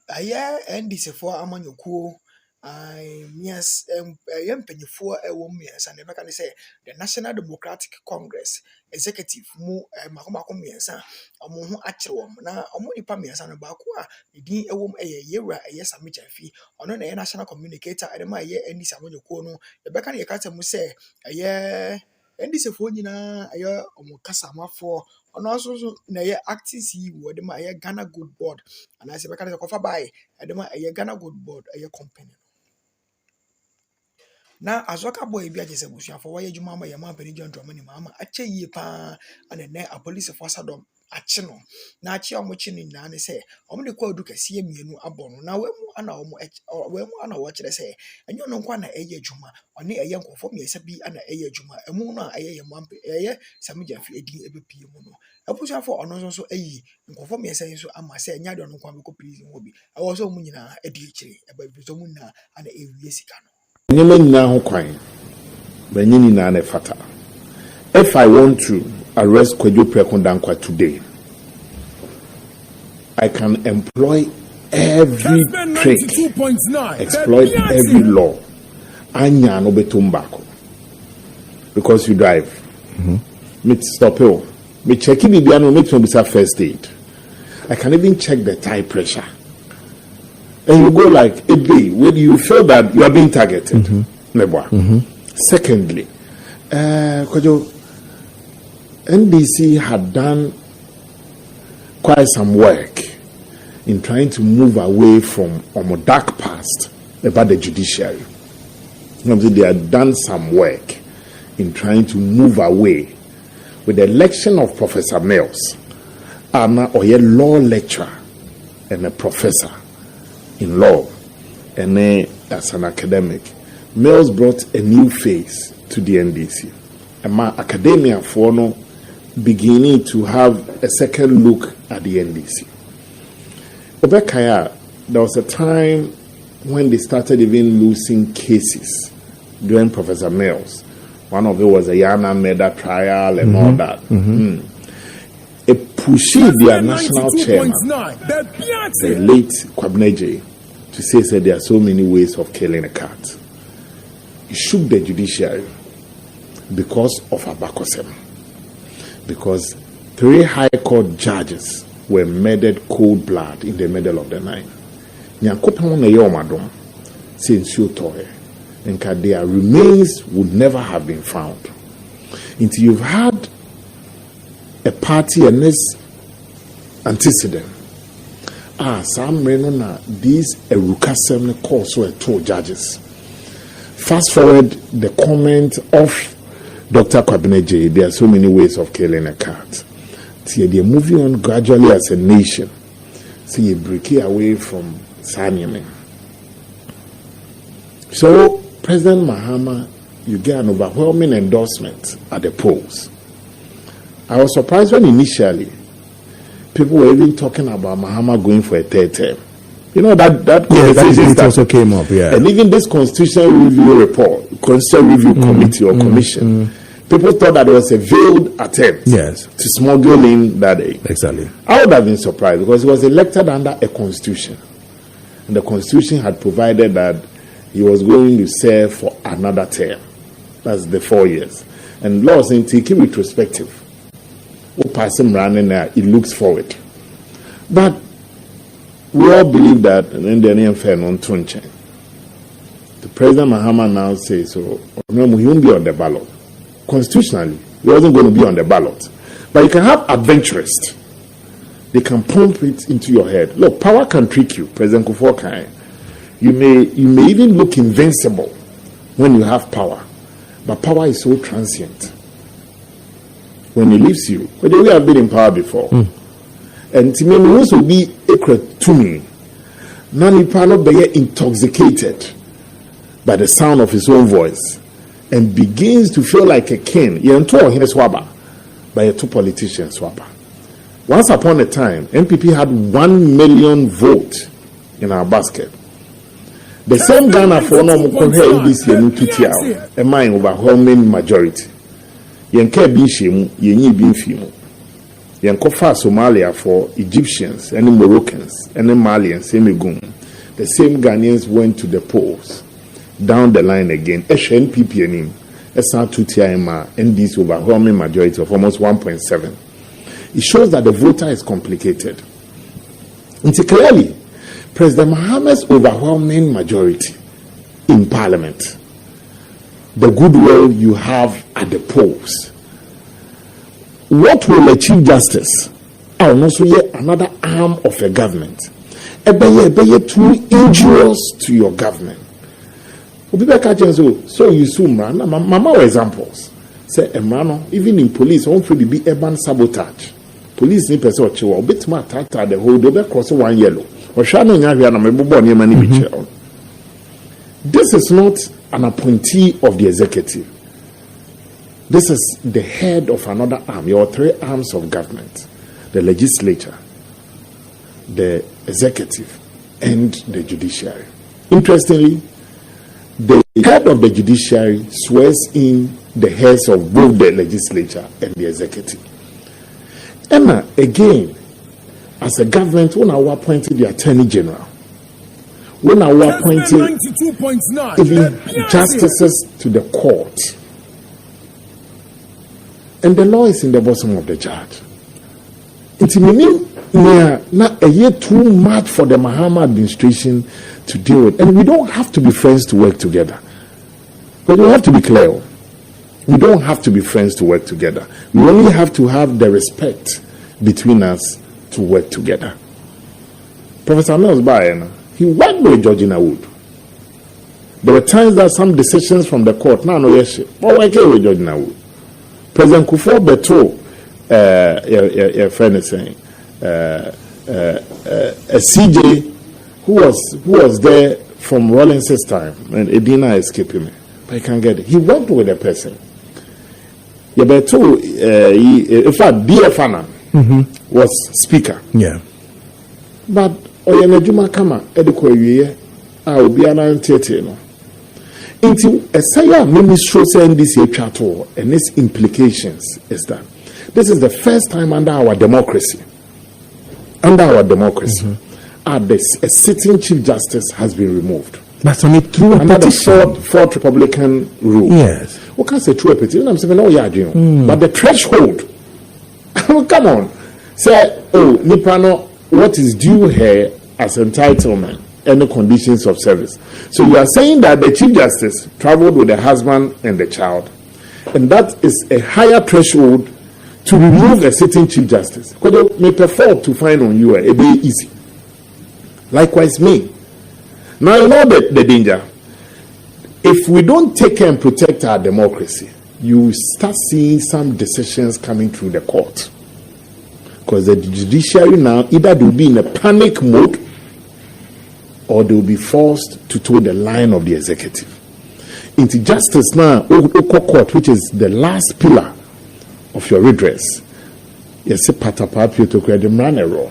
Aye NDC for amanyɔkuo yes yɛmpanyinfoɔ ɛwɔ mmiɛnsa na ɛbɛka ne sɛ the National Democratic Congress executive mu mako mmiɛnsa ɔmo ho akyerɛ wɔn na ɔmo nipa mmiɛnsa no baako a ne din ɛwɔ mu ɛyɛ yɛwura ɛyɛ Sami Gyamfi ɔno na ɛyɛ national communicator ɛde ma ɛyɛ NDC amanyɔkuo no yɛbɛka ne yɛka kyerɛ mu sɛ ɛyɛ NDC foɔ nyinaa ɛyɛ ɔmo kasamafoɔ ɔno nso na ɛyɛ acting CEO ɛde ma ɛyɛ Ghana Good Board anaasɛ yɛbɛka ne sɛ kɔfa bae ɛde ma ɛyɛ Ghana Good Board ɛyɛ company. Na azoka boy bi agye sɛ busuafo wɔyɛ adwuma ama yɛ man pani John Dramani Mahama akyɛ yie paa ana nɛ apolisifoɔ asadɔm akye no na akye a ɔmo kye no nyinaa ne sɛ ɔmo de kɔ adu kɛseɛ mmienu abɔ no na wɔmu ana wɔkyerɛ sɛ ɛnyɛ no nkwa na ɛyɛ adwuma ɔne ɛyɛ nkɔfo mmiɛnsa bi ana ɛyɛ adwuma ɛmu no a ɛyɛ yɛ man ɛyɛ Sami Gyamfi edin ebepie mu no abusuafo ɔno nso ayi nkɔfo mmiɛnsa yi nso ama sɛ ɛnyɛ de ɔno nkwa bɛkɔ prison hɔ bi ɛwɔ sɛ ɔmo nyinaa adi akyire ɛbɛ bi so ɔmo nyinaa ana ɛwie sika no. If I want to arrest Kwadwo Prekondankwa today, I can employ every trick, exploit every law. Anya no betumbako. Because you drive. Me stop you. Me check it biano make me first aid. I can even check the tire pressure. And you go like a day when you feel that you are being targeted. Secondly, NDC had done quite some work in trying to move away from a dark past about the judiciary. They had done some work in trying to move away with the election of Professor Mills, a law lecturer and a professor in law, and as an academic. Mills brought a new face to the NDC. And my academia for no beginning to have a second look at the NDC. Obekaya, there was a time when they started even losing cases during Professor Mills. One of it was a Yana murder trial and all that. It pushed their national chairman, the late Kwabneje, to say there are so many ways of killing a cat. It shook the judiciary because of Abakosem. Because 3 high court judges were murdered cold blood in the middle of the night. Nyankopon na yomadom since you toy, and their remains would never have been found. Until you've had a party and this antecedent. Some renona these erukasem course were 2 judges. Fast forward the comment of Dr. Kwabneje, there are so many ways of killing a cat. See, they're moving on gradually as a nation. See, you break away from Sanyamin. So, President Mahama, you get an overwhelming endorsement at the polls. I was surprised when initially people were even talking about Mahama going for a 3rd term. You know, that conversation also came up, yeah. And even this constitutional review report, constitutional review committee or commission, people thought that it was a veiled attempt to smuggle in that day. Exactly. I would have been surprised because he was elected under a constitution. And the constitution had provided that he was going to serve for another term. That's the 4 years. And law saying take it retrospective. Who pass him running there, it looks forward. But we all believe that, and then the name fair non tunche. The President Mahama now says, so he won't be on the ballot. Constitutionally, he wasn't going to be on the ballot. But you can have adventurers. They can pump it into your head. Look, power can trick you, President Kufuor. You may even look invincible when you have power. But power is so transient. When it leaves you, but we have been in power before. And to me, we also be equal to me. None of be intoxicated by the sound of his own voice and begins to feel like a king. By a 2 politicians swabber. Once upon a time, MPP had 1 million votes in our basket. The same Ghana for no more this year to a mine overwhelming majority. Yenke bi shemu, yenyi bi mfimu. Yenkofa Somalia for Egyptians, any Moroccans, any Malians, any Gum. The same Ghanaians went to the polls. Down the line again, NPP and him, SR2TIMA, and this overwhelming majority of almost 1.7. It shows that the voter is complicated. And clearly, President Mohammed's overwhelming majority in Parliament, the goodwill you have at the polls, what will the Chief Justice, and also yet another arm of a government, too injurious to your government? So you assume, Mama examples. Say, even in police, one could be urban sabotage. Police need person or bit more attack the whole double cross one yellow. Or shall This is not an appointee of the executive. This is the head of another arm. Your three arms of government: the legislature, the executive, and the judiciary. Interestingly, the head of the judiciary swears in the heads of both the legislature and the executive. Emma, again, as a government, when I appointed the Attorney General, when I appointed even justices to the court, and the law is in the bosom of the judge. It's not a year too much for the Mahama administration to deal with. And we don't have to be friends to work together. But we have to be clear. We don't have to be friends to work together. We only have to have the respect between us to work together. Professor Mills Bayen, he worked with Georgina Wood. There were times that some decisions from the court, no, yes, but working with Georgina Wood. President Kufuor Beto, your friend is saying, a CJ who was there from Rawlins's time, and Edina escaping me, but I can't get it. He worked with a person. Beto, in fact, BFana was speaker. Yeah. But Oyanajuma Kama, Ediko Ye, I'll be an antitano. Into a Saya ministry saying this chato and its implications is that this is the first time under our democracy. A sitting Chief Justice has been removed. That's only through under the fourth Republican rule. Yes. What can I say through a petition? I'm saying, no, yeah, but the threshold. Come on. Say, Nipano, what is due here as entitlement and the conditions of service. So you are saying that the Chief Justice traveled with the husband and the child, and that is a higher threshold to remove a sitting Chief Justice. Because they may prefer to find on you a bit easy. Likewise, me. Now you know the danger. If we don't take care and protect our democracy, you start seeing some decisions coming through the court. Because the judiciary now, either they will be in a panic mode or they will be forced to toe the line of the executive. Into justice now, court, which is the last pillar of your redress, yes, patapapio to credit man error.